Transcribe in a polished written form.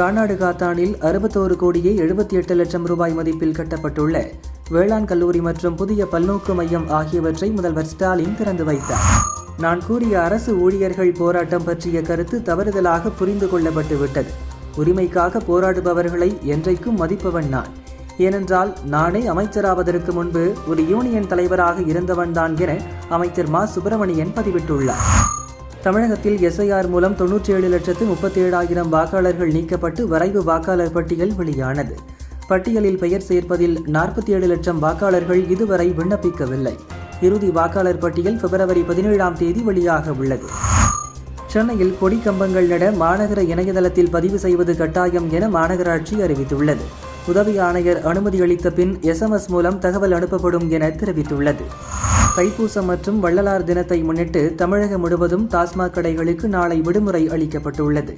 கானாடு காத்தானில் 61 கோடியே 78 லட்சம் ரூபாய் மதிப்பில் கட்டப்பட்டுள்ள வேளாண் கல்லூரி மற்றும் புதிய பல்நோக்கு மையம் ஆகியவற்றை முதல்வர் ஸ்டாலின் திறந்து வைத்தார். நான் கூறிய அரசு ஊழியர்கள் போராட்டம் பற்றிய கருத்து தவறுதலாக புரிந்து கொள்ளப்பட்டுவிட்டது. உரிமைக்காக போராடுபவர்களை என்றைக்கும் மதிப்பவன் நான். ஏனென்றால் நானே அமைச்சராவதற்கு முன்பு ஒரு யூனியன் தலைவராக இருந்தவன்தான் என அமைச்சர் மா. சுப்பிரமணியன் பதிவிட்டுள்ளார். தமிழகத்தில் SIR மூலம் 97,37,000 வாக்காளர்கள் நீக்கப்பட்டு வரைவு வாக்காளர் பட்டியல் வெளியானது. பட்டியலில் பெயர் சேர்ப்பதில் 47 லட்சம் வாக்காளர்கள் இதுவரை விண்ணப்பிக்கவில்லை. இறுதி வாக்காளர் பட்டியல் February 17 வெளியாக உள்ளது. சென்னையில் கொடி கம்பங்கள் நட மாநகர இணையதளத்தில் பதிவு செய்வது கட்டாயம் என மாநகராட்சி அறிவித்துள்ளது. உதவி ஆணையர் அனுமதி அளித்த பின் SMS மூலம் தகவல் அனுப்பப்படும் என தெரிவித்துள்ளது. தைப்பூசம் மற்றும் வள்ளலார் தினத்தை முன்னிட்டு தமிழகம் முழுவதும் டாஸ்மாக் கடைகளுக்கு நாளை விடுமுறை அளிக்கப்பட்டுள்ளது.